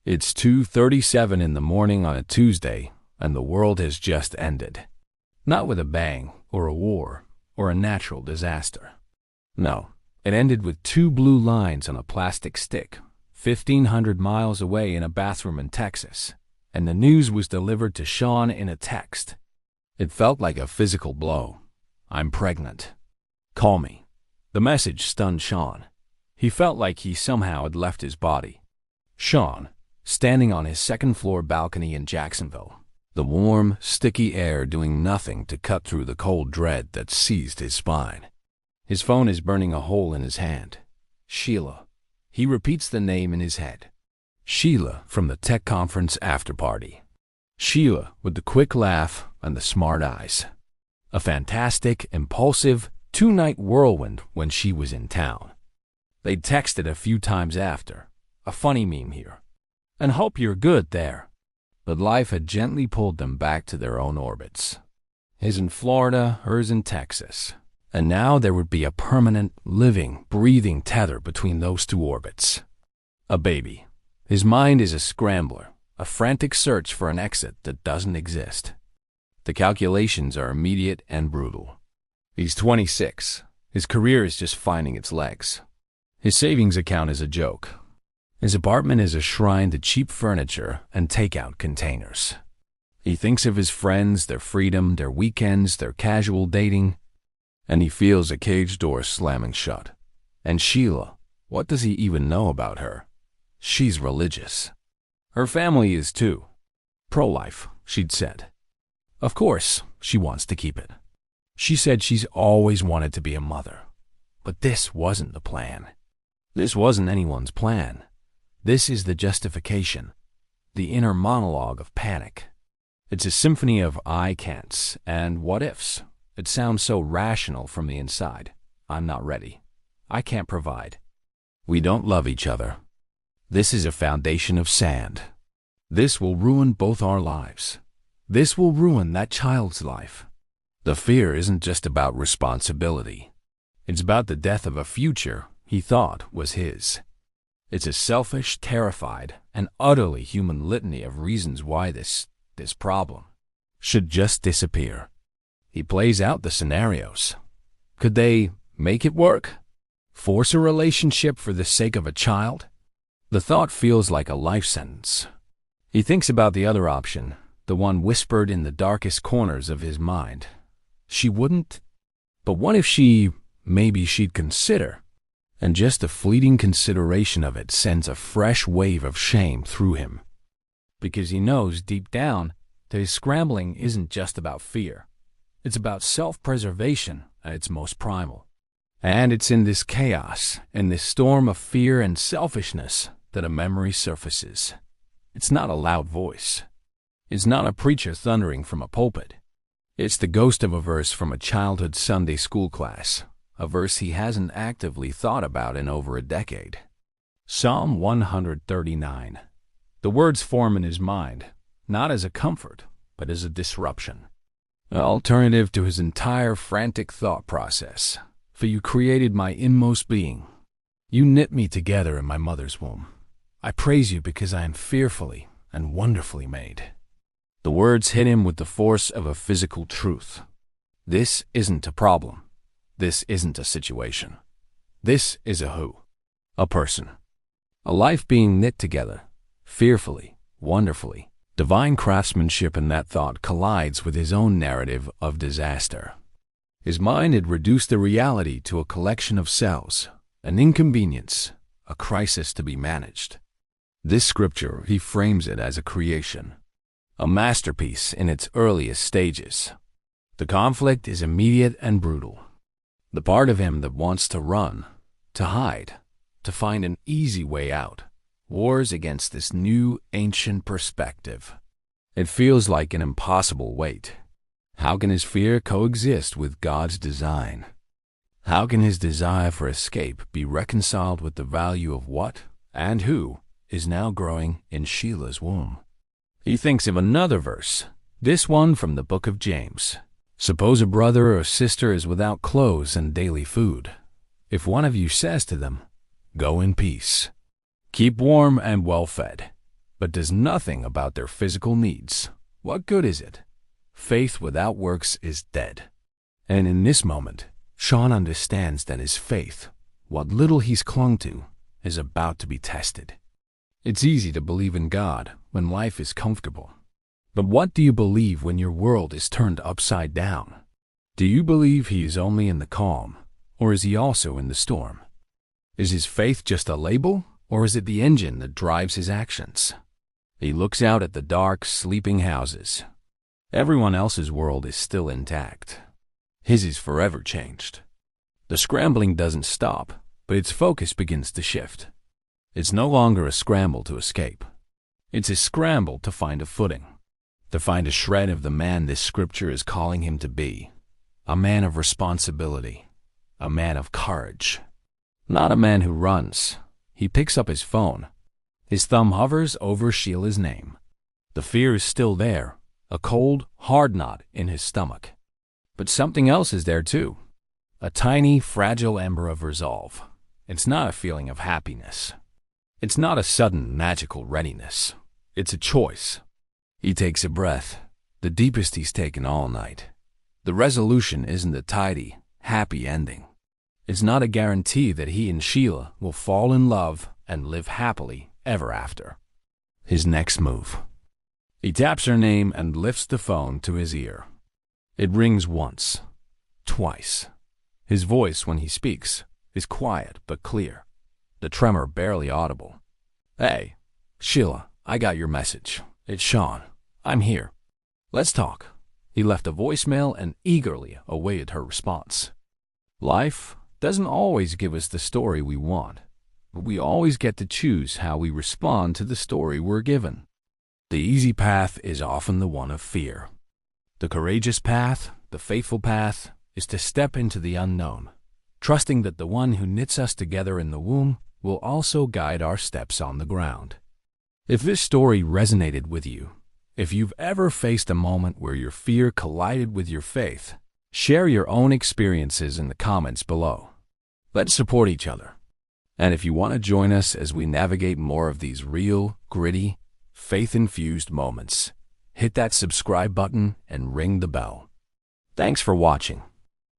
It's 2:37 in the morning on a Tuesday, and the world has just ended. Not with a bang, or a war, or a natural disaster. No, it ended with 2 blue lines on a plastic stick, 1,500 miles away in a bathroom in Texas, and the news was delivered to Shawn in a text. It felt like a physical blow. I'm pregnant. Call me. The message stunned Shawn. He felt like he somehow had left his body. Shawn, standing on his second-floor balcony in Jacksonville, the warm, sticky air doing nothing to cut through the cold dread that seized his spine. His phone is burning a hole in his hand. Sheila. He repeats the name in his head. Sheila from the tech conference after party. Sheila with the quick laugh and the smart eyes. A fantastic, impulsive, 2-night whirlwind when she was in town. They texted a few times after. A funny meme here. And hope you're good there. But life had gently pulled them back to their own orbits. His in Florida, hers in Texas. And now there would be a permanent, living, breathing tether between those 2 orbits. A baby. His mind is a scrambler, a frantic search for an exit that doesn't exist. The calculations are immediate and brutal. He's 26. His career is just finding its legs. His savings account is a joke. His apartment is a shrine to cheap furniture and takeout containers. He thinks of his friends, their freedom, their weekends, their casual dating, and he feels a cage door slamming shut. And Sheila, what does he even know about her? She's religious. Her family is too. Pro-life, she'd said. Of course, she wants to keep it. She said she's always wanted to be a mother. But this wasn't the plan. This wasn't anyone's plan. This is the justification, the inner monologue of panic. It's a symphony of I can'ts and what ifs. It sounds so rational from the inside. I'm not ready. I can't provide. We don't love each other. This is a foundation of sand. This will ruin both our lives. This will ruin that child's life. The fear isn't just about responsibility. It's about the death of a future he thought was his. It's a selfish, terrified, and utterly human litany of reasons why this problem should just disappear. He plays out the scenarios. Could they make it work? Force a relationship for the sake of a child? The thought feels like a life sentence. He thinks about the other option, the one whispered in the darkest corners of his mind. She wouldn't? But what if maybe she'd consider? And just the fleeting consideration of it sends a fresh wave of shame through him. Because he knows deep down that his scrambling isn't just about fear. It's about self-preservation at its most primal. And it's in this chaos, in this storm of fear and selfishness, that a memory surfaces. It's not a loud voice. It's not a preacher thundering from a pulpit. It's the ghost of a verse from a childhood Sunday school class. A verse he hasn't actively thought about in over a decade. Psalm 139. The words form in his mind, not as a comfort, but as a disruption. An alternative to his entire frantic thought process. For you created my inmost being. You knit me together in my mother's womb. I praise you because I am fearfully and wonderfully made. The words hit him with the force of a physical truth. This isn't a problem. This isn't a situation. This is a who. A person. A life being knit together, fearfully, wonderfully. Divine craftsmanship in that thought collides with his own narrative of disaster. His mind had reduced the reality to a collection of cells, an inconvenience, a crisis to be managed. This scripture, he frames it as a creation, a masterpiece in its earliest stages. The conflict is immediate and brutal. The part of him that wants to run, to hide, to find an easy way out, wars against this new, ancient perspective. It feels like an impossible weight. How can his fear coexist with God's design? How can his desire for escape be reconciled with the value of what and who is now growing in Sheila's womb? He thinks of another verse, this one from the book of James. Suppose a brother or sister is without clothes and daily food. If one of you says to them, "Go in peace," keep warm and well fed, but does nothing about their physical needs, what good is it? Faith without works is dead. And in this moment, Shawn understands that his faith, what little he's clung to, is about to be tested. It's easy to believe in God when life is comfortable. But what do you believe when your world is turned upside down? Do you believe he is only in the calm, or is he also in the storm? Is his faith just a label, or is it the engine that drives his actions? He looks out at the dark, sleeping houses. Everyone else's world is still intact. His is forever changed. The scrambling doesn't stop, but its focus begins to shift. It's no longer a scramble to escape. It's a scramble to find a footing, to find a shred of the man this scripture is calling him to be. A man of responsibility, a man of courage. Not a man who runs. He picks up his phone. His thumb hovers over Sheila's name. The fear is still there, a cold, hard knot in his stomach. But something else is there too. A tiny, fragile ember of resolve. It's not a feeling of happiness. It's not a sudden, magical readiness. It's a choice. He takes a breath, the deepest he's taken all night. The resolution isn't a tidy, happy ending. It's not a guarantee that he and Sheila will fall in love and live happily ever after. His next move. He taps her name and lifts the phone to his ear. It rings once, twice. His voice, when he speaks, is quiet but clear, the tremor barely audible. "Hey, Sheila, I got your message. It's Shawn. I'm here. Let's talk." He left a voicemail and eagerly awaited her response. Life doesn't always give us the story we want, but we always get to choose how we respond to the story we're given. The easy path is often the one of fear. The courageous path, the faithful path, is to step into the unknown, trusting that the one who knits us together in the womb will also guide our steps on the ground. If this story resonated with you, if you've ever faced a moment where your fear collided with your faith, share your own experiences in the comments below. Let's support each other. And if you want to join us as we navigate more of these real, gritty, faith-infused moments, hit that subscribe button and ring the bell. Thanks for watching.